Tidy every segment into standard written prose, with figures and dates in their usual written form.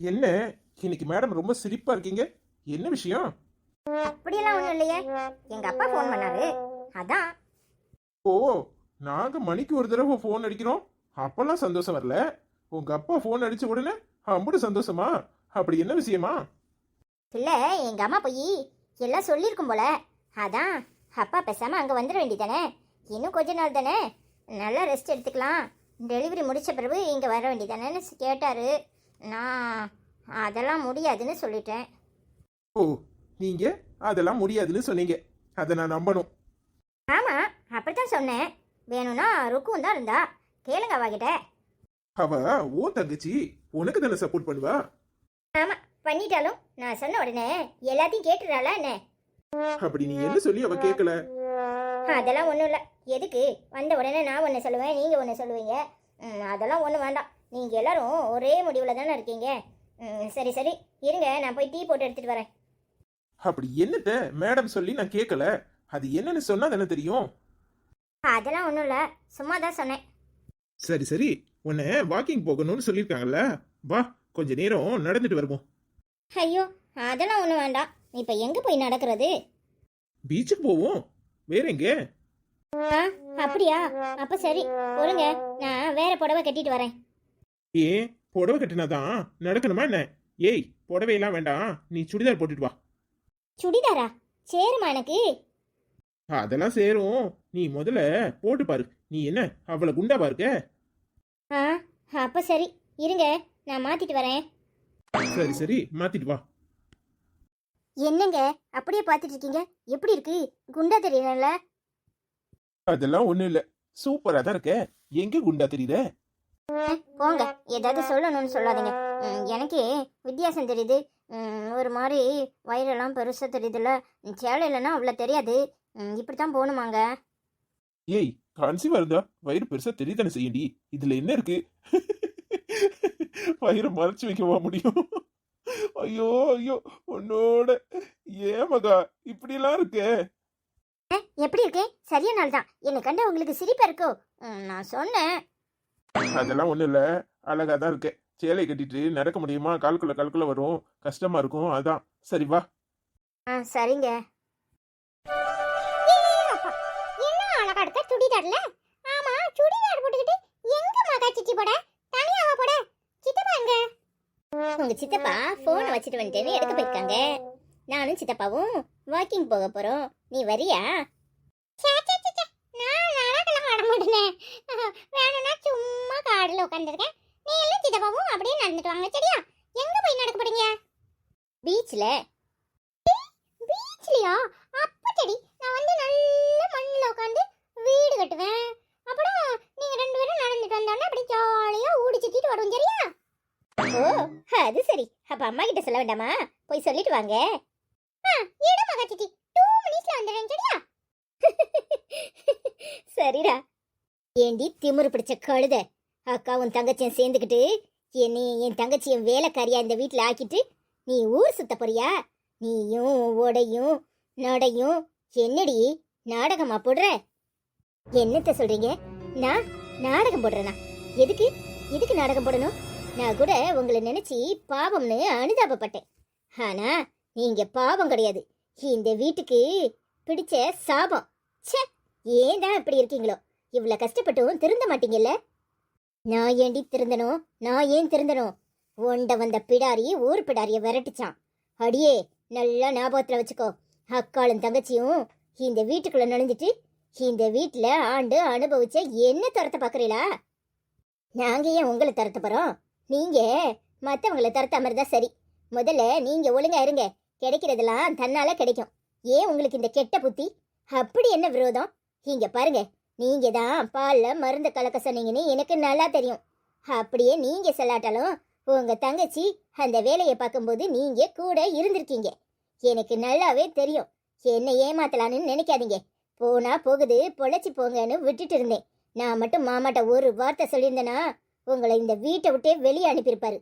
என்ன இன்னைக்கு மேடம் ரொம்ப சிரிப்பா இருக்கீங்க? என்ன விஷயம்? அப்படியெல்லாம் ஒன்றும் இல்லையே. எங்க அப்பா ஃபோன் பண்ணாரு, அதான். ஓ, நாங்க மணிக்கு ஒரு தடவை ஃபோன் அடிக்கிறோம், அப்பெல்லாம் சந்தோஷம் வரல. உங்க அப்பா ஃபோன் அடிச்ச உடனே அம்புட்டு சந்தோஷமா? அப்படி என்ன விஷயமா? இல்லை, எங்க அம்மா போய் எல்லாம் சொல்லியிருக்கும் போல. அதான் அப்பா பேசாம அங்கே வந்துட வேண்டியதானே. இன்னும் கொஞ்ச நாள் தானே, நல்லா ரெஸ்ட் எடுத்துக்கலாம். டெலிவரி முடிச்ச பிறகு இங்கே வர வேண்டியதானேன்னு கேட்டாரு. நான் அதெல்லாம் முடியாதுன்னு சொல்லிட்டேன். ஓ, நீங்க அதெல்லாம் முடியாதுன்னு சொன்னீங்க, அதை நான் நம்பணும். ஆமாம், அப்படித்தான் சொன்னேன். வேணும்னா ருக்கும் தான் இருந்தா, கேளுங்க அவகிட்ட. அவ ஓ தங்கச்சி, உனக்கு தானே சப்போர்ட் பண்ணுவா. ஆமாம், பண்ணிட்டாலும் நான் சொன்ன உடனே எல்லாத்தையும் கேட்டுறாளா என்ன? அப்படி நீ என்ன சொல்லி அவ கேட்கல? அதெல்லாம் ஒன்றும் இல்லை. எதுக்கு வந்த உடனே நான் ஒன்று சொல்லுவேன், நீங்கள் ஒன்று சொல்லுவீங்க. அதெல்லாம் ஒன்றும் வேண்டாம். நீங்கள் எல்லாரும் ஒரே முடிவில் தானே இருக்கீங்க. சரி சரி, இருங்க, நான் போய் டீ போட்டு எடுத்துகிட்டு வரேன். அப்படி என்னத்த மேடம் சொல்லி நான் கேட்கல, அது என்னன்னு சொன்னா தானே தெரியும். அதெல்லாம் ஒன்றும் இல்லை, சும்மா தான் சொன்னேன். சரி சரி, உன்னை வாக்கிங் போகணும்னு சொல்லியிருக்காங்கல்ல, வா கொஞ்ச நேரம் நடந்துட்டு வருவோம். ஐயோ, அதெல்லாம் ஒன்றும் வேண்டாம். இப்போ எங்கே போய் நடக்கிறது? பீச்சுக்கு போவோம், வேற எங்க? ஆ, அப்படியா? அப்போ சரி, பொறுங்க, நான் வேற புடவை கட்டிட்டு வரேன். ஏன் புடவை கட்டினாதான் நடக்கணுமா என்ன? ஏய், புடவையெல்லாம் வேண்டாம், நீ சுடிதார் போட்டுட்டு வா. சுடிதாரா? சேருமா எனக்கு? அதெல்லாம் சேரும், நீ முதல்ல போட்டு பாரு. நீ என்ன அவ்வளவு குண்டா பாருக்க? ஆ, அப்போ சரி, இருங்க, நான் மாற்றிட்டு வரேன். சரி சரி, மாத்திட்டு வா. என்னங்க அப்படியே பார்த்துட்டு இருக்கீங்க? எப்படி இருக்கு? குண்டா தெரியல? அதெல்லாம் ஒண்ணும் இல்ல, சூப்பரா தான் இருக்க. எங்க குண்டா தெரியுத? போங்க, ஏதாவது சொல்லணும்னு சொல்லாதீங்க. எனக்கு வித்தியாசம் தெரியுது. ஒரு மாதிரி வயிறெல்லாம் பெருசாக தெரியுதுல்ல. சேலையிலன்னா அவ்வளோ தெரியாது. இப்படித்தான் போகணுமாங்க? ஏய், கன்சீவா இருந்தா வயிறு பெருசா தெரியத்தானே செய்யண்டி, இதுல என்ன இருக்கு? வயிறு மறைச்சு வைக்கவா முடியும்? ஐயோ ஐயோ, உன்னோட ஏன் மகா இப்படிலாம் இருக்கே? எப்படி இருக்கேன்? சரியான நாள் தான். என்னை கண்டா உங்களுக்கு சிரிப்பா இருக்கோ? நான் சொன்னேன். அதெல்லாம் ஒண்ணும் இல்ல, அழகா தான் இருக்க. சேலை கட்டிட்டு நடக்க முடியுமா? கால்குள்ள வரும், கஷ்டமா இருக்கும், அதான். சரி வா. சரிங்க. என்ன அழகா இருக்க சுடிதார்ல? ஆமா, சுடிதார் போட்டுக்கிட்டு எங்க மகா சிச்சி போட? தனியாவா போட? சித்தப்பா எங்க? உங்க சித்தப்பா போனை வச்சுட்டு வந்துட்டேன்னு எடுக்க போயிருக்காங்க. நானும் சித்தப்பாவும் வாக்கிங் போக போறோம். நீ வரியா? வேணும்னா சும்மா காடுல உட்காந்துருக்கேன். நீ எல்லாம் சித்தப்பாவும் அப்படியே நடந்துட்டு வாங்க, சரியா? எங்க போய் நடக்க போறீங்க? பீச்ல. பீச்லயா? அப்ப சரி, நான் வந்து நல்ல மண்ணுல உட்காந்து வீடு கட்டுவேன். அப்புறம் நீங்க ரெண்டு பேரும் நடந்துட்டு வந்தோன்னா அப்படி ஜாலியா ஊடி சுத்திட்டு வருவோம், சரியா? ஓ, அது சரி. அப்ப அம்மா கிட்ட சொல்ல வேண்டாமா? போய் சொல்லிட்டு வாங்க. இட மகாச்சிட்டி, 2 மினிட்ஸ்ல வந்துடுறேன், சரியா? சரிடா. ஏண்டி திமிரு பிடிச்ச கழுத, அக்காவும் தங்கச்சியும் சேர்ந்துக்கிட்டு என்னையும் என் தங்கச்சியும் வேலைக்காரியா இந்த வீட்டில் ஆக்கிட்டு நீ ஊர் சுத்த போறியா? நீயும் உடையும் நடையும் என்னடி நாடகமா போடுற? என்னத்த சொல்றீங்க? நான் நாடகம் போடுறேனா? எதுக்கு எதுக்கு நாடகம் போடணும்? நான் கூட உங்களை நினைச்சு பாவம்னு அனுதாபப்பட்டேன். ஆனா நீங்க பாவம் கிடையாது, இந்த வீட்டுக்கு பிடிச்ச சாபம். ச்சே, ஏன் தான் இப்படி இருக்கீங்களோ? இவ்வளவு கஷ்டப்பட்டும் திருந்த மாட்டீங்கல்ல? நான் ஏண்டி திருந்தனும்? நான் ஏன் திருந்தனும்? ஒண்ட வந்த பிடாரி ஊர் பிடாரிய விரட்டுச்சான். அடியே, நல்லா ஞாபகத்துல வச்சுக்கோ. அக்காளும் தங்கச்சியும் இந்த வீட்டுக்குள்ள நுழைஞ்சிட்டு இந்த வீட்டுல ஆண்டு அனுபவிச்ச என்ன துரத்த பாக்குறீங்களா? நாங்க ஏன் உங்களை துரத்த போறோம்? நீங்க மத்தவங்களை துரத்த மாதிரி தான் சரி. முதல்ல நீங்க ஒழுங்கா இருங்க, கிடைக்கிறதெல்லாம் தன்னால கிடைக்கும். ஏன் உங்களுக்கு இந்த கெட்ட புத்தி? அப்படி என்ன விரோதம்? இங்க பாருங்க, நீங்க தான் பால்ல மருந்து கலக்க சொன்னீங்கன்னு எனக்கு நல்லா தெரியும். அப்படியே நீங்க சொல்லாட்டாலும் உங்க தங்கச்சி அந்த வேலையை பார்க்கும்போது நீங்க கூட இருந்திருக்கீங்க. எனக்கு நல்லாவே தெரியும். என்ன ஏமாத்தலான்னு நினைக்காதீங்க. போனா போகுது, பொழைச்சி போங்கன்னு விட்டுட்டு இருந்தேன். நான் மட்டும் மாமாட்ட ஒரு வார்த்தை சொல்லியிருந்தேனா உங்களை இந்த வீட்டை விட்டே வெளியே அனுப்பியிருப்பாரு.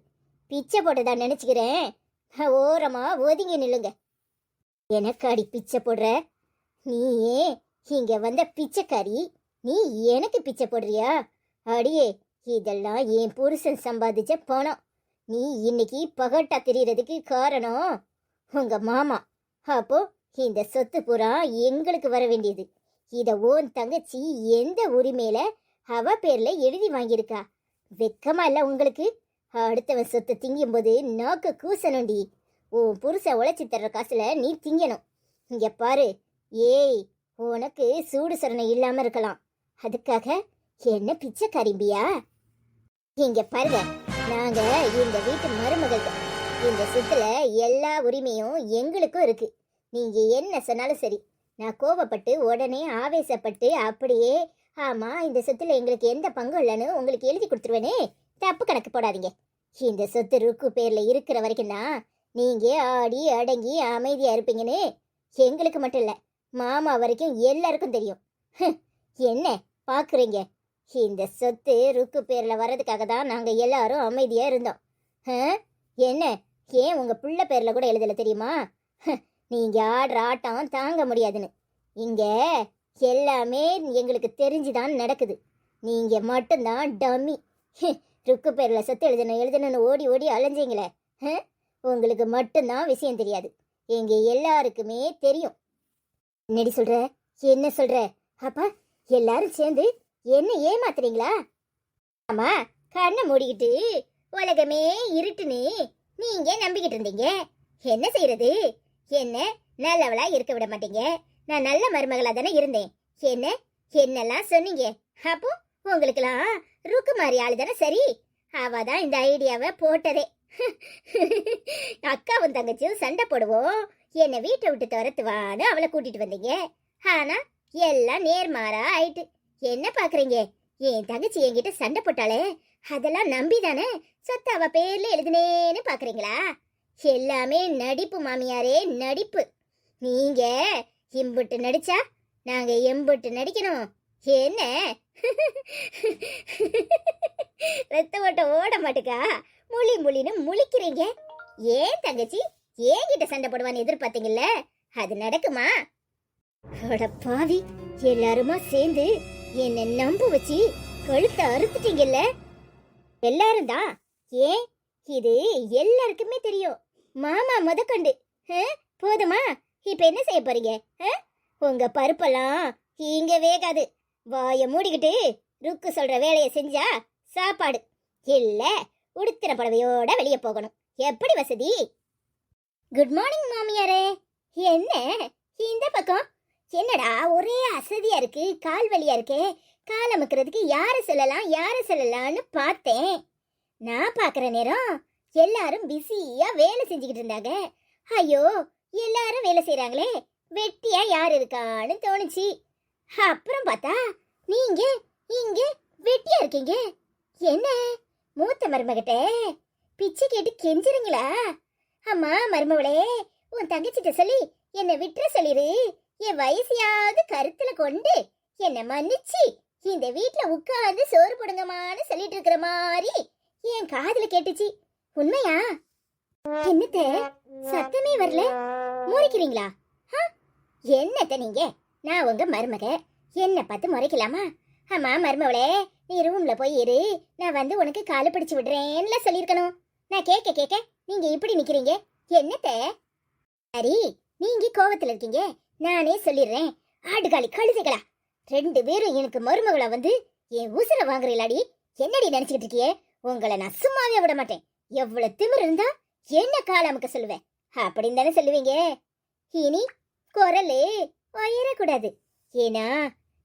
பிச்சை போட்டதா நினைச்சுக்கிறேன். ஓரமா ஒதுங்கி நில்லுங்க. எனக்கு அடி பிச்சை போடுற? நீ ஏன் இங்க வந்த பிச்சைக்காரி, நீ எனக்கு பிச்சை போடுறியா? அடியே, இதெல்லாம் என் புருஷன் சம்பாதிச்ச பணம். நீ இன்னைக்கு பகட்டா தெரியறதுக்கு காரணம் உங்க மாமா. அப்போ இந்த சொத்து பூரா எங்களுக்கு வர வேண்டியது. இத ஓன் தங்கச்சி எந்த உரிமையில அவ பேர்ல எழுதி வாங்கியிருக்கா? வெக்கமா இல்ல உங்களுக்கு? அடுத்தவன் சொத்தை திங்கும்போது நாக்கு கூசணும்டி. உன் புருஷ உழைச்சி தர்ற காசுல நீ திங்கணும். இங்க பாரு, ஏய், உனக்கு சூடு சரணை இல்லாம இருக்கலாம், அதுக்காக என்ன பிச்சை கரிம்பியா? இங்க பாருங்க, நாங்க இந்த வீட்டு மருமகள் தான். இந்த சொத்துல எல்லா உரிமையும் எங்களுக்கும் இருக்கு. நீங்க என்ன சொன்னாலும் சரி, நான் கோபப்பட்டு உடனே ஆவேசப்பட்டு அப்படியே ஆமா இந்த சொத்துல எங்களுக்கு எந்த பங்கும் இல்லைன்னு உங்களுக்கு எழுதி கொடுத்துருவேனே. தப்பு கணக்கு போடாதீங்க. இந்த சொத்து ருக்கு பேர்ல இருக்கிற வரைக்கும் தான் நீங்க ஆடி அடங்கி அமைதியா இருப்பீங்கன்னு எங்களுக்கு மட்டும் இல்ல, மாமா வரைக்கும் எல்லாருக்கும் தெரியும். என்ன பாக்குறீங்க? இந்த சொத்து ருக்கு பேர்ல வர்றதுக்காக தான் நாங்க எல்லாரும் அமைதியா இருந்தோம். என்ன, ஏன் உங்க புள்ள பேர்ல கூட எழுதல தெரியுமா? நீங்க ஆடுற ஆட்டம் தாங்க முடியாதுன்னு. இங்க எல்லாமே எங்களுக்கு தெரிஞ்சுதான் நடக்குது. நீங்க மட்டும்தான் டம்மி. ருக்கு பேர்ல சொத்து எழுதணும்னு ஓடி ஓடி அலைஞ்சீங்களே, உங்களுக்கு மட்டும்தான் விஷயம் தெரியாது. எங்க எல்லாருக்குமே தெரியும். என்னடி சொல்ற? என்ன சொல்ற? அப்பா எல்லாரும் சேர்ந்து என்ன ஏமாத்துறீங்களா? ஆமா, கண்ணை மூடிக்கிட்டு உலகமே இருட்டுன்னு நீங்க நம்பிக்கிட்டு இருந்தீங்க. என்ன செய்யறது? என்ன நல்லவளா இருக்க விட மாட்டீங்க. நான் நல்ல மருமகளா தானே இருந்தேன். என்ன என்னெல்லாம் சொன்னீங்க? அப்போ உங்களுக்கெல்லாம் ருக்கு மாதிரி ஆளு தானே சரி. அவதான் இந்த ஐடியாவை போட்டதே. அக்காவும் தங்கச்சியும் சண்டை போடுவோம், என்னை வீட்டை விட்டு துரத்துவான்னு அவளை கூட்டிட்டு வந்தீங்க. ஆனா எல்லாம் நேர்மாறா ஆயிட்டு. என்ன பாக்குறீங்க? என் தங்கச்சி என்கிட்ட சண்டை போட்டாலே அதெல்லாம் நம்பிதானே சொத்து அவ பேர்ல எழுதுனேன்னு பாக்குறீங்களா? எல்லாமே நடிப்பு மாமியாரே, நடிப்பு. நீங்க இம்புட்டு நடிச்சா நாங்க எம்புட்டு நடிக்கணும். என்ன ரத்த ஓட்டம் ஓட மாட்டுக்கா? முழி முழின்னு முழிக்கிறீங்க. ஏன் தங்கச்சி ஏன்கிட்ட சண்டை போடுவான்னு எதிர்பார்த்தீங்கல்ல, அது நடக்குமா? அட பாவி, எல்லாருமா சேர்ந்து என்ன நம்ப வச்சு கழுத்தை அறுத்துட்டீங்கல்ல. எல்லாரும் தான். ஏன், இது எல்லாருக்குமே தெரியும், மாமா முதற்கொண்டு. போதுமா? இப்ப என்ன செய்ய போறீங்க? உங்க பருப்பெல்லாம் இங்க வேகாது. வாய மூடிக்கிட்டு ருக்கு சொல்ற வேலையை செஞ்சா சாப்பாடு இல்ல உடுத்தின புடவையோட வெளியே போகணும். எப்படி வசதி? குட் மார்னிங் மாமியாரே. என்ன இந்த பக்கம்? என்னடா ஒரே அசதியா இருக்கு, கால் வலியா இருக்கே. கால் அமுக்கிறதுக்கு யாரை சொல்லலாம்னு பார்த்தேன். நான் பாக்குற நேரம் எல்லாரும் பிஸியா வேலை செஞ்சுக்கிட்டு இருந்தாங்க. ஐயோ, எல்லாரும் வேலை செய்யறாங்களே, வெட்டியா யார் இருக்கான்னு தோணுச்சு. அப்புறம் பார்த்தா நீங்க இங்க வெட்டியா இருக்கீங்க. என்ன மூத்த மருமகிட்ட பிச்சை கேட்டு கெஞ்சுறீங்களா? அம்மா மருமவளே, உன் தங்கச்சிட்ட சொல்லி என்னை விட்டுற சொல்லிரு. என் வயசையாவது கருத்துல கொண்டு என்னை மன்னிச்சு இந்த வீட்டுல உட்கார்ந்து சோறு போடுங்கம்மான்னு சொல்லிட்டு இருக்கிற மாதிரி என் காதுல கேட்டுச்சு. உண்மையா? என்னத்த சத்தமே வரல, முறைக்கிறீங்களா? என்னத்த நீங்க? நான் உங்க மருமக, என்ன பார்த்து முறைக்கலாமா? ஆமா மருமவளே, நீ ரூம்ல போய் இரு, நான் வந்து உனக்கு காலை பிடிச்சு விடுறேன்ல சொல்லியிருக்கணும். நான் கேட்க கேட்க நீங்க இப்படி நிக்கிறீங்க. என்னத்த? சரி, நீங்க கோவத்துல இருக்கீங்க, நானே சொல்லிடுறேன். ஆடுகாலி கழுதைகளா, 2 பேரும் எனக்கு மருமகளா வந்து என் உசுர வாங்குறீங்களாடி? என்னடி நினைச்சுக்கிட்டு இருக்கியே? உங்களை நான் சும்மாவே விட மாட்டேன். எவ்வளவு திமிரு இருந்தா என்ன கால அமுக்க சொல்லுவேன் அப்படின்னு தானே சொல்லுவீங்க. இனி குரலு உயரக்கூடாது. ஏன்னா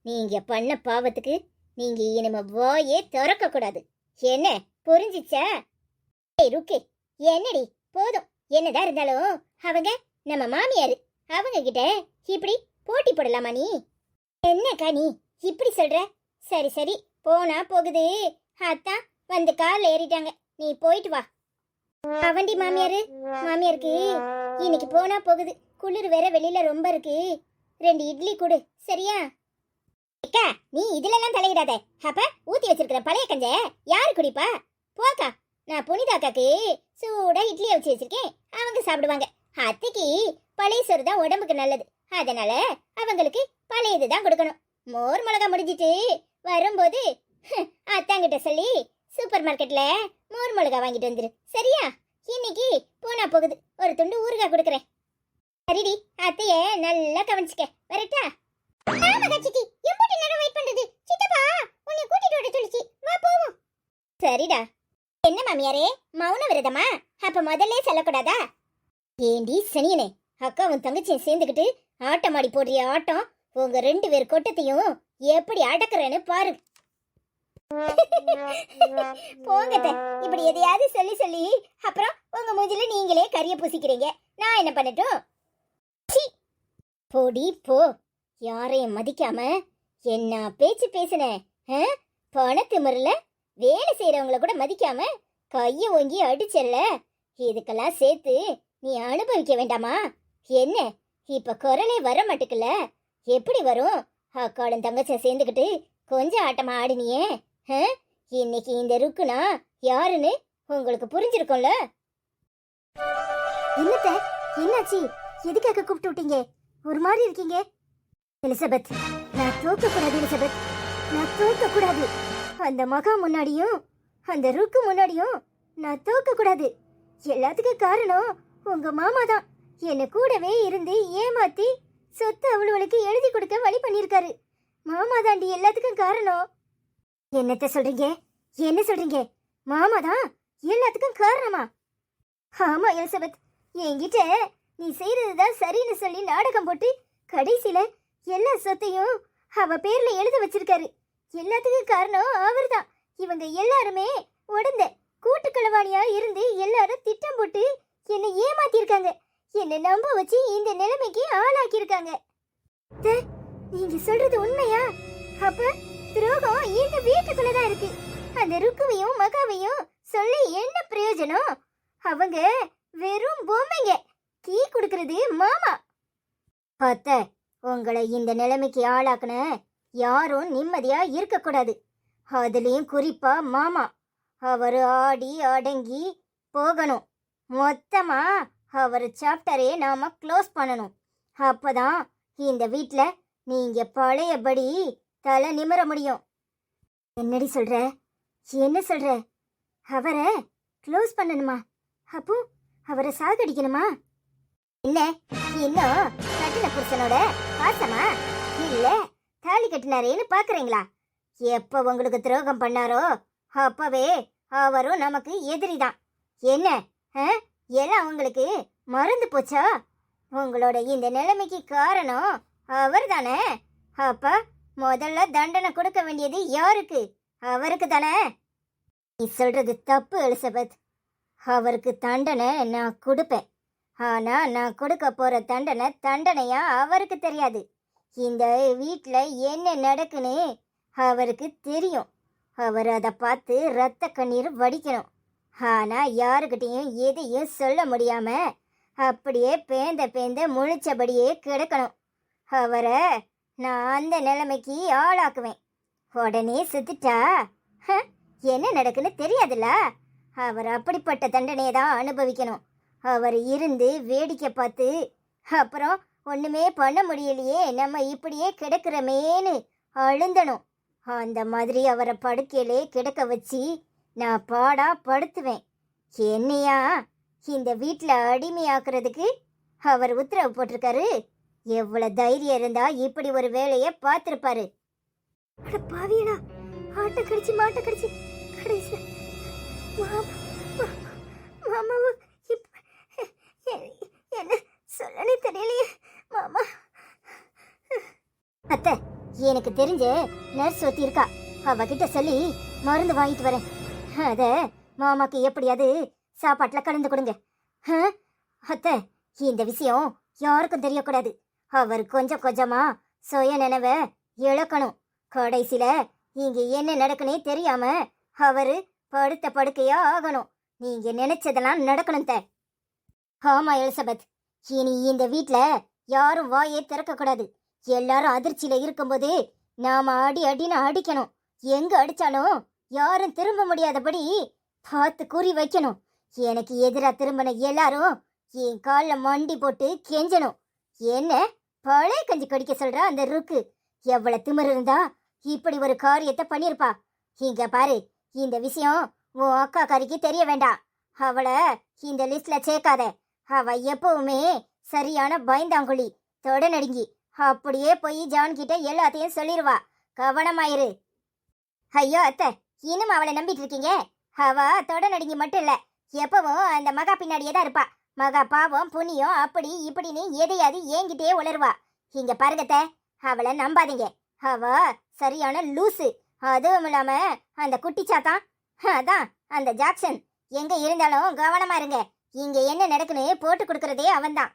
நீங்க பண்ண பாவத்துக்கு நீங்க இனிமே வாயே திறக்க கூடாது. என்ன புரிஞ்சிச்சா? ருக்கு, என்னடி போதும். என்னதான் இருந்தாலும் அவங்க நம்ம மாமியாரு, அவங்க கிட்ட இப்படி போட்டி போடலாமா நீ? என்னக்கா நீ இப்படி சொல்ற? சரி சரி, போனா போகுது. அத்தான் வந்து கார்ல ஏறிட்டாங்க, நீ போயிட்டு வா. அவண்டி மாமியாருக்கு இன்னைக்கு போனா போகுது. குளிர் வேற வெளியில ரொம்ப இருக்கு. 2 இட்லி கொடு, சரியா? அக்கா, நீ இதுலலாம் தலையிடாத. அப்ப ஊத்தி வச்சிருக்கிற பழைய கஞ்ச யாரு குடிப்பா? போக்கா, நான் புனிதாக்காக்கு சூடா இட்லியை வச்சு வச்சிருக்கேன், அவங்க சாப்பிடுவாங்க. அத்தைக்கு பழைய சோறு தான் உடம்புக்கு நல்லது, அதனால அவங்களுக்கு பழையது தான் கொடுக்கணும். மோர் மிளகா முடிஞ்சிட்டு வரும்போது அத்தாங்கிட்ட சொல்லி சூப்பர் மார்க்கெட்ல மோர் மிளகா வாங்கிட்டு வந்துரு சரியா? இன்னைக்கு போனா போகுது, ஒரு துண்டு ஊறுகாய் கொடுக்குறேன். சரிடி, அத்தைய நல்லா கவனிச்சுக்க. வரட்டா? ஆமா சித்தி, எம்பூட்டி நேரம் வெயிட் பண்றது? சித்தப்பா உன்னை கூட்டிட்டு வர சொல்லிச்சு, வா போவோம். சரிடா. என்ன மாமியாரே, மௌன விரதமா? அப்ப முதல்ல சொல்லக்கூடாதா? ஏண்டி சனியனே, அக்காவும் தங்கச்சியும் சேர்ந்துக்கிட்டு ஆட்டம் ஆடி போடுறிய ஆட்டம், உங்க 2 பேர் கொட்டத்தையும் எப்படி அடக்குறேன்னு பாரு. போங்கத்த, இப்படி எதையாவது சொல்லி சொல்லி அப்புறம் உங்க மூஞ்சில நீங்களே கரிய பூசிக்கிறீங்க. நான் என்ன பண்ணட்டும்? சீ, போடி போ. யாரையும் மதிக்காம என்ன பேச்சு பேசுன? பணத்திமிரல வேலை செய்யறவங்கள கூட மதிக்காம கைய ஓங்கி அடிச்சல்ல. இதுக்கெல்லாம் சேர்த்து நீ அனுபவிக்க வேண்டாமா? என்ன இப்ப குரலே வர மாட்டுக்குல? எப்படி வரும்? அக்காளும் தங்கச்சியும் சேர்ந்துக்கிட்டு கொஞ்சம் ஆட்டமா ஆடினியே. இன்னைக்கு இந்த ருக்குனா யாருன்னு உங்களுக்கு புரிஞ்சிருக்கும்ல? என்னத்த, என்னாச்சு? எதுக்காக கூப்பிட்டு விட்டீங்க? ஒரு மாதிரி இருக்கீங்க. எலிசபெத், நான் தோக்க கூடாது. எலிசபெத், நான் தோக்க கூடாது. அந்த மகா முன்னாடியும் அந்த ருக்கு முன்னாடியும் நான் தோக்க கூடாது. எல்லாத்துக்கும் காரணம் உங்க மாமா தான். என்ன கூடவே இருந்து ஏமாத்தி சொத்து அவளுக்கு எழுதி கொடுக்க வழி பண்ணிருக்காரு. மாமா தாண்டி எல்லாத்துக்கும் காரணம். என்னத்த சொல்றீங்க? என்ன சொல்றீங்க? மாமா தான் எல்லாத்துக்கும் காரணமா? ஆமா எலிசபெத், என்கிட்ட நீ செய்யறதுதான் சரின்னு சொல்லி நாடகம் போட்டு கடைசியில எல்லா சொத்தையும் அவ பேர்ல எழுத வச்சிருக்காரு. எல்லாத்துக்கும் காரணம் அவர்தான். இவங்க எல்லாருமே உடந்த கூட்டுக்களவாணியா இருந்து எல்லாரும் திட்டம் போட்டு என்னை ஏமாத்திருக்காங்க. என்னை நம்ப வச்சு இந்த நிலைமைக்கு ஆளாக்கியிருக்காங்க. நீங்க சொல்றது உண்மையா? அப்ப துரோகம் இந்த வீட்டுக்குள்ளதான் இருக்கு. அந்த ருக்குவையும் மகாவையும் சொல்லி என்ன பிரயோஜனம்? அவங்க வெறும் பொம்மைங்க. கீ கொடுக்கறது மாமா. அத்தை, உங்களை இந்த நிலைமைக்கு ஆளாக்குன யாரும் நிம்மதியா இருக்க கூடாது. அதுலயும் குறிப்பா மாமா. அவரு ஆடி அடங்கி போகணும். மொத்தமா அவர் சாப்டரே நாம க்ளோஸ் பண்ணணும். அப்பதான் இந்த வீட்ல நீங்க பழையபடி தலை நிமிர முடியும். என்னடி சொல்ற? என்ன சொல்ற? அவரை க்ளோஸ் பண்ணணுமா? அப்போ அவரை சாகடிக்கணுமா? என்ன இன்னும் கட்டின புருஷனோட பாசமா? இல்ல தாலி கட்டினாரேன்னு பாக்குறீங்களா? எப்ப உங்களுக்கு துரோகம் பண்ணாரோ அப்பவே அவரும் நமக்கு எதிரிதான். என்ன எல்லாம் உங்களுக்கு மறந்து போச்சா? உங்களோட இந்த நிலைமைக்கு காரணம் அவர் தானே. அப்ப முதல்ல தண்டனை கொடுக்க வேண்டியது யாருக்கு? அவருக்கு தானே. நீ சொல்றது தப்பு எலிசபெத். அவருக்கு தண்டனை நான் கொடுப்பேன். ஆனா நான் கொடுக்க போற தண்டனையா அவருக்கு தெரியாது. இந்த வீட்ல என்ன நடக்குன்னு அவருக்கு தெரியும். அவர் அதை பார்த்து ரத்த கண்ணீர் வடிக்கணும். ஆனா யாருக்கிட்டையும் எதையும் சொல்ல முடியாம அப்படியே பேந்த முழிச்சபடியே கிடக்கணும். அவரை நான் அந்த நிலைமைக்கு ஆளாக்குவேன். உடனே செத்துட்டா என்ன நடக்குன்னு தெரியாதுல்ல. அவர் அப்படிப்பட்ட தண்டனையை தான் அனுபவிக்கணும். அவர் இருந்து வேடிக்கை பார்த்து அப்புறம் ஒண்ணுமே பண்ண முடியலையே, நம்ம இப்படியே கிடக்கிறமேன்னு அழுந்தணும். அந்த மாதிரி அவரை படுக்கையிலே கிடக்க வச்சு நான் பாடா படுத்துவேன். என்னையா இந்த வீட்டில் அடிமையாக்குறதுக்கு அவர் உத்தரவு போட்டிருக்காரு. எவ்வளவு தைரியம் இருந்தா இப்படி ஒரு வேலையை பார்த்திருப்பாரு. பாவியடா, ஆட்ட கடிச்சு மாட்ட கடிச்சு கடைசி மாமாவும் என்ன சொல்லனே தெரியலையே மாமா. அத்தை, எனக்கு தெரிஞ்ச நர்ஸ் ஒருத்தி இருக்கா. அவகிட்ட சொல்லி மருந்து வாங்கிட்டு வரேன். அத மாமாக்கு எப்படியாவது சாப்பாட்டுல கலந்து கொடுங்க. அத்தை, இந்த விஷயம் யாருக்கும் தெரியக்கூடாது. அவர் கொஞ்சம் கொஞ்சமா சுய நினைவை இழக்கணும். கடைசியில இங்க என்ன நடக்குனே தெரியாம அவரு படுத்த படுக்கையா ஆகணும். நீங்க நினைச்சதெல்லாம் நடக்கணும். ஆமா எலிசபெத், இனி இந்த வீட்ல யாரும் வாயே திறக்க கூடாது. எல்லாரும் அதிர்ச்சியில இருக்கும்போது நாம அடின்னு அடிக்கணும். எங்க அடிச்சாலும் யாரும் திரும்ப முடியாதபடி பார்த்து குறி வைக்கணும். எனக்கு எதிரா திரும்பின எல்லாரும் என் காலில் மண்டி போட்டு கெஞ்சணும். என்ன பழைய கஞ்சி கடிக்க சொல்ற அந்த ருக்கு? எவ்வளவு திமிரு இருந்தா இப்படி ஒரு காரியத்தை பண்ணிருப்பா? இங்க பாரு, இந்த விஷயம் உன் அக்கா கறிக்கு தெரிய வேண்டாம். அவளை இந்த லிஸ்ட்ல சேர்க்காத. அவ எப்பவுமே சரியான பயந்தாங்குழி, தொட நடுங்கி. அப்படியே போய் ஜான் கிட்ட எல்லாத்தையும் சொல்லிடுவா. கவனமாயிரு. ஐயோ அத்தை, இன்னும் அவளை நம்பிட்டு இருக்கீங்க? அவ தொட நடுங்கி மட்டும் இல்ல, எப்பவும் அந்த மகா பின்னாடியே தான் இருப்பா. மகா பாவம் புண்ணியம் அப்படி இப்படின்னு எதையாவது ஏங்கிட்டே உளருவா. இங்க பாருங்கத்த, அவளை நம்பாதீங்க. அவ சரியான லூசு. அதுவும் இல்லாம அந்த குட்டிச்சாத்தான், அதான் அந்த ஜாக்சன், எங்க இருந்தாலும் கவனமா இருங்க. இங்க என்ன நடக்குன்னு போட்டு கொடுக்கறதே அவன்தான்.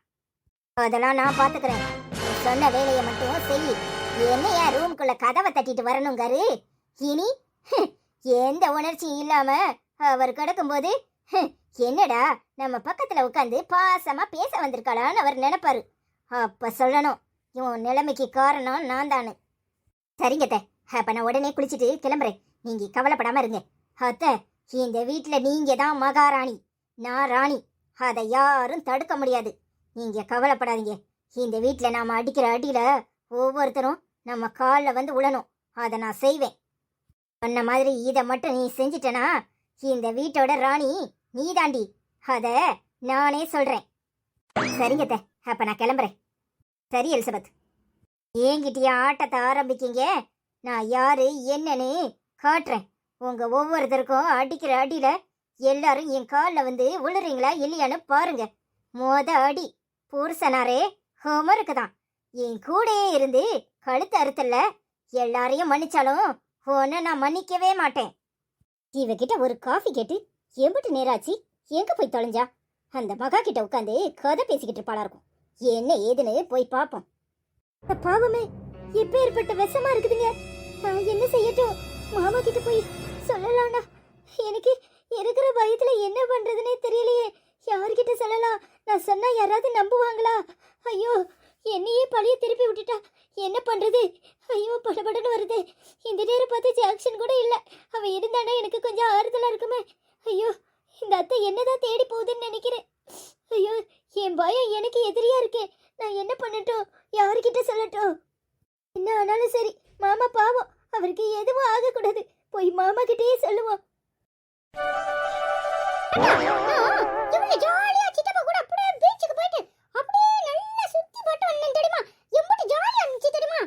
அதெல்லாம் நான் பாத்துக்கிறேன். நீ சொன்ன வேலையை மட்டும் செய். என்னையா ரூம்குள்ள கதவை தட்டிட்டு வரணுங்காரு? இனி எந்த உணர்ச்சியும் இல்லாம அவர் கிடக்கும்போது என்னடா நம்ம பக்கத்துல உட்காந்து பாசமா பேச வந்திருக்காளான்னு அவர் நினைப்பாரு. அப்ப சொல்லணும், இவன் நிலைமைக்கு காரணம் நான் தானு. சரிங்கத்த, அப்ப நான் உடனே குளிச்சுட்டு கிளம்புறேன். நீங்க கவலைப்படாம இருங்க. அத்தை, இந்த வீட்டுல நீங்க தான் மகாராணி, நான் ராணி. அதை யாரும் தடுக்க முடியாது. நீங்க கவலைப்படாதீங்க. இந்த வீட்டுல நாம அடிக்கிற அடியில ஒவ்வொருத்தரும் நம்ம காலில் வந்து உழணும். அதை நான் செய்வேன். சொன்ன மாதிரி இதை மட்டும் நீ செஞ்சிட்டனா இந்த வீட்டோட ராணி நீ தாண்டி. அத நானே சொல்றேன். சரிங்கத்த, அப்ப நான் கிளம்புறேன். சரி எலிசபெத், ஏங்கிட்டிய ஆட்டத்தை ஆரம்பிக்கீங்க. நான் யாரு என்னன்னு காட்டுறேன். உங்க ஒவ்வொருத்தருக்கும் அடிக்கிற அடியில எல்லாரும் என் காலில் வந்து விழுறீங்களா இல்லையான்னு பாருங்க. மொத அடி புருஷனாரே ஹோமருக்கு தான். என் கூடயே இருந்து கழுத்து அறுத்தல்ல, எல்லாரையும் மன்னிச்சாலும் உன்னை நான் மன்னிக்கவே மாட்டேன். இவகிட்ட ஒரு காஃபி கேட்டு எம்பிட்டு நேராச்சு, எங்க போய் தொலைஞ்சா? அந்த மகா கிட்ட உட்காந்து கதை பேசிக்கிட்டு இருப்பாளா இருக்கும். என்ன ஏதுன்னு போய் பாப்போம். பாவமே, எப்பேற்பட்ட விஷமா இருக்குதுங்க. நான் என்ன செய்யட்டும்? மாமா கிட்ட போய் சொல்லலாம்னா எனக்கு இருக்கிற பயத்துல என்ன பண்றதுன்னே தெரியலையே. யார்கிட்ட சொல்லலாம்? நான் சொன்னா யாராவது நம்புவாங்களா? ஐயோ, என்னையே பழைய திருப்பி விட்டுட்டா. என்ன பண்றது? ஐயோ, படபடன்னு வருது. இந்த நேரம் பார்த்து ஜாக்சன் கூட இல்ல. அவன் இருந்தானா எனக்கு கொஞ்சம் ஆறுதலா இருக்குமே. ஐயோ, இந்த அத்தை என்னதான் தேடி போகுதுன்னு நினைக்கிறேன். ஐயோ, என் பயம் எனக்கு எதிரியா இருக்கே. நான் என்ன பண்ணட்டும்? யார்கிட்ட சொல்லட்டும்? என்ன ஆனாலும் சரி, மாமா பாவம், அவருக்கு எதுவும் ஆகக்கூடாது. போய் மாமா கிட்டே சொல்லுவோம். ஜாலியா சித்தப்பா கூட அப்படியே பீச்சுக்கு போயிட்டு அப்படியே நல்லா சுத்தி போட்டு வந்தேன் தெரியுமா? எம்படி ஜாலியா இருந்துச்சு தெரியுமா?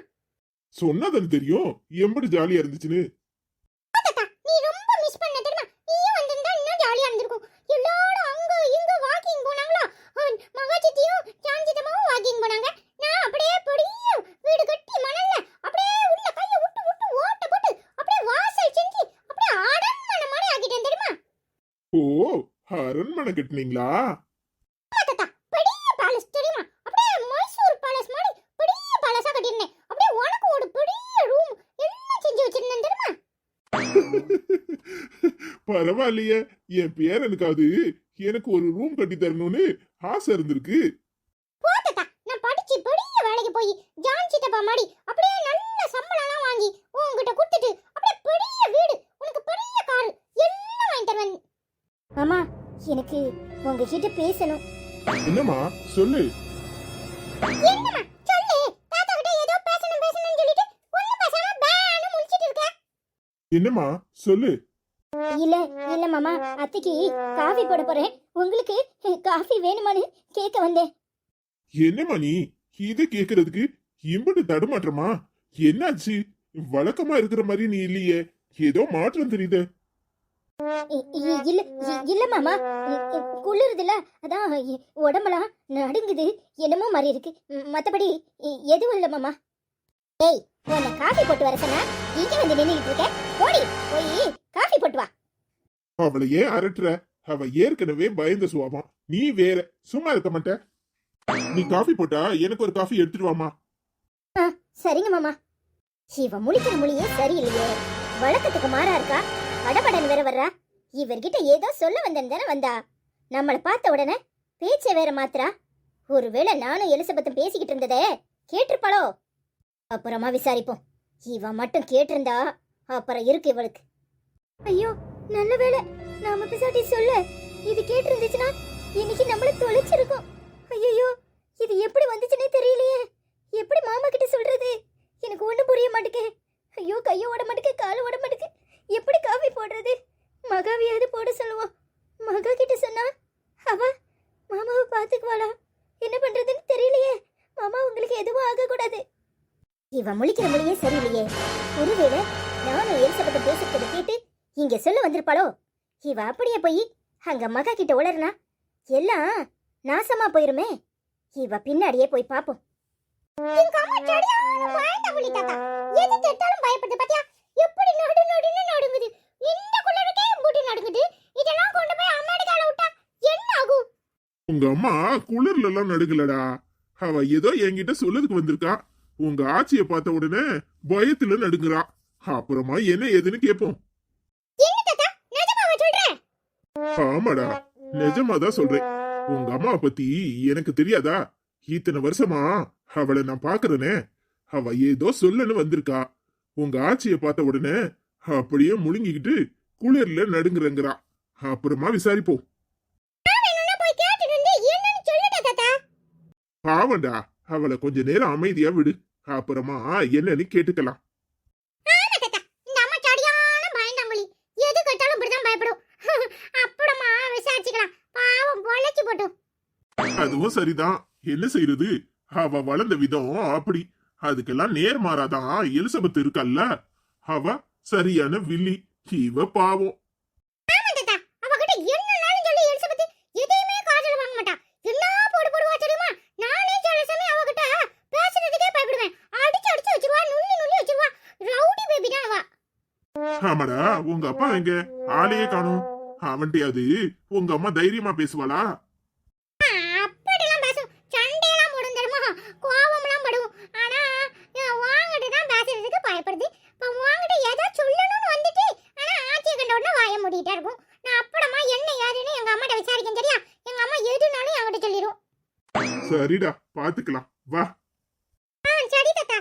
சொன்னதுன்னு தெரியும் எம்படி ஜாலியா இருந்துச்சுன்னு. நீ ரொம்ப மிஸ் பண்ண தெரியுமா? நீயும் வந்திருந்தா இன்னும் ஜாலியா இருந்திருக்கும். எல்லாரும் அங்க இங்க வாக்கிங் போனாங்களா? மகா சித்தியும் சாஞ்சிதமாவும் வாக்கிங் போனாங்க. நான் அப்படியே பொடிய வீடு கட்டி மணல்ல அப்படியே உள்ள கைய விட்டு விட்டு ஓட்ட போட்டு அப்படியே வாசல் செஞ்சு அப்படியே அரண்மனை மாதிரி ஆக்கிட்டேன் தெரியுமா? ஓ, அரண்மனை கட்டினீங்களா? பெரிய பேலஸ் தெரியுமா? அப்படியே மைசூர் பேலஸ் மாதிரி பெரிய பேலஸா கட்டிருந்தேன். அப்படியே உனக்கு ஒரு பெரிய ரூம் எல்லாம் செஞ்சு வச்சிருந்தேன் தெரியுமா? பரவாயில்லையே, என் பேரனுக்காவது எனக்கு ஒரு ரூம் கட்டி தரணும்னு ஆசை இருந்திருக்கு. போத்தா, நான் படிச்சு பெரிய வேலைக்கு போய் ஜான் சித்தப்பா மாதிரி அப்படியே நல்ல சம்பளம்லாம் வாங்கி உன்கிட்ட கொடுத்துட்டு அப்படியே பெரிய வீடு, உனக்கு பெரிய கார் எல்லாம் வாங்கி தருவேன். மாமா, எனக்கு உங்ககிட்ட பேசணும். என்னம்மா சொல்லு. என்னம்மா சொல்லு? தாத்தா கிட்ட ஏதோ பேசணும்னு சொல்லிட்டு ஒண்ணு பேசாம பேன்னு முழிச்சிட்டு இருக்க. என்னம்மா சொல்லு. இல்ல மாமா, அத்தைக்கு காஃபி போட போறேன். உங்களுக்கு காஃபி வேணுமான்னு கேட்க வந்தேன். என்னம்மா நீ இதை கேக்குறதுக்கு இம்பட்டு தடுமாற்றமா? என்னாச்சு? வழக்கமா இருக்கிற மாதிரி நீ இல்லையே, ஏதோ மாற்றம் தெரியுது. இல்ல மாமா, குளிருதுல, அதான் உடம்பெல்லாம் நடுங்குது, என்னமோ மாதிரி இருக்கு. மத்தபடி எதுவும் இல்ல மாமா. ஏய், உன்னை காஃபி போட்டு வர சொன்னா இங்க வந்து நின்னுட்டு இருக்க. ஓடி போய் காஃபி போட்டு வா. அவளை ஏன் அரட்டுற? அவ ஏற்கனவே பயந்த சுவாபம், நீ வேற. சும்மா இருக்க மாட்ட. நீ காஃபி போட்டா எனக்கு ஒரு காஃபி எடுத்துட்டு வாமா. சரிங்க மாமா. இவ முழிக்கிற மொழியே சரியில்லையே, வழக்கத்துக்கு மாறா இருக்கா. படபடன் வேற வர்றா. இவர்கிட்ட ஏதோ சொல்ல வந்தேன்னு தானே வந்தா. நம்மளை பார்த்த உடனே பேச்சை வேற மாத்திரா. ஒருவேளை நானும் எலிசபெத்தும் பேசிக்கிட்டு இருந்ததே கேட்டிருப்பாளோ? அப்புறமா விசாரிப்போம். இவ மட்டும் கேட்டிருந்தா அப்புறம் இருக்கு இவளுக்கு. ஐயோ, நல்ல வேளை நாம பிசாட்டி சொல்ல இது கேட்டிருந்துச்சுன்னா இன்னைக்கு நம்மள தொலைச்சிருக்கோம். ஐயோ, இது எப்படி வந்துச்சுன்னே தெரியலையே. எப்படி மாமா கிட்ட சொல்றது? எனக்கு ஒண்ணும் புரிய மாட்டேங்குது. ஐயோ, கையை ஓட மாட்டேங்குது, காலை ஓட மாட்டேங்குது. எப்படி காஃபி போடுறது? மகாவியாவது பாத்துக்குவாளா? என்ன பண்றதுன்னு தெரியலையே. மாமா உங்களுக்கு எதுவும் ஆக கூடாது. இவ முழிக்கிற மொழியே சரியில்லையே. ஒருவேளை நானும் எலிசபெத் பேசுறத கேட்டு இங்க சொல்ல வந்திருப்பாளோ? இவ அப்படியே போய் அங்க மகா கிட்ட உளறனா எல்லாம் நாசமா போயிருமே. இவ பின்னாடியே போய் பாப்போம். எங்க அம்மா சரியான பயந்தவளி தாத்தா. எது கேட்டாலும் பயப்படுது பாத்தியா? எப்படி நடு நடுன்னு நடுங்குது. இந்த குள்ளருக்கே பூட்டி நடுங்குது. இதெல்லாம் கொண்டு போய் அமெரிக்கால விட்டா என்ன ஆகும்? உங்க அம்மா குளிர்ல எல்லாம் நடுங்கலடா. அவ ஏதோ என்கிட்ட சொல்லதுக்கு வந்திருக்கா. உங்க ஆட்சிய பார்த்த உடனே பயத்துல நடுங்குறா. அப்புறமா என்ன ஏதுன்னு கேப்போம். என்ன தாத்தா நிஜமாவா சொல்ற? ஆமாடா, நிஜமாதான் சொல்றேன். உங்க அம்மாவை பத்தி எனக்கு தெரியாதா? இத்தனை வருஷமா அவளை நான் பாக்குறேனே. அவ ஏதோ சொல்லன்னு வந்திருக்கா. உங்க ஆட்சிய பார்த்த உடனே அப்படியே முழுங்கிக்கிட்டு குளிர்ல நடுங்குறங்கிறா. அப்புறமா விசாரிப்போம். போய் கேட்டுட்டு வந்து என்னன்னு சொல்லுடா தாத்தா. பாவண்டா, அவளை கொஞ்ச நேரம் அமைதியா விடு. அப்புறமா என்னன்னு கேட்டுக்கலாம். ஆமா தாத்தா, இந்த அம்மா சரியான பயந்தாங்குழி. எது கேட்டாலும் இப்படிதான் பயப்படும். அப்புறமா விசாரிச்சுக்கலாம். பாவம் பொழைச்சு போட்டும். அதுவும் சரிதான். என்ன செய்யறது? அவ வளர்ந்த விதம் அப்படி. அதுக்கெல்லாம் நேர்மாறாதான் எலிசபெத் இருக்கல்ல. அவ சரியான வில்லி. இவ பாவம். ஆமா தாத்தா, அவகிட்ட என்னன்னாலும் சொல்லி எலிசபெத் எதையுமே காதுல வாங்க மாட்டா. என்ன போடு போடுவா தெரியுமா? நானே சில சமயம் அவகிட்ட பேசுறதுக்கே பயப்படுவேன். அடிச்சு அடிச்சு வச்சிருவா, நுள்ளி நுள்ளி வச்சிருவா. ரவுடி பேபி தான் அவ. ஆமாடா, உங்க அப்பா எங்க? ஆளையே காணும். அவன்கிட்டயாவது உங்க அம்மா தைரியமா பேசுவாளா? அப்படிலாம் பேசும். சண்டையெல்லாம் போடும் தெரியுமா? கோவம்லாம் படும். ஆனா வாங்கிட்டு தான் பேசுறதுக்கு பயப்படுது. இப்ப வாங்கிட்டு ஏதாவது சொல்லணும்னு வந்துட்டு ஆனா ஆட்சியை கண்ட உடனே வாய மூடிட்டா இருக்கும். நான் அப்புறமா என்ன யாருன்னு எங்க அம்மாட்ட விசாரிக்கேன் சரியா? எங்க அம்மா எதுனாலும் என்கிட்ட சொல்லிடும். சரிடா, பாத்துக்கலாம். வா. சரி தாத்தா.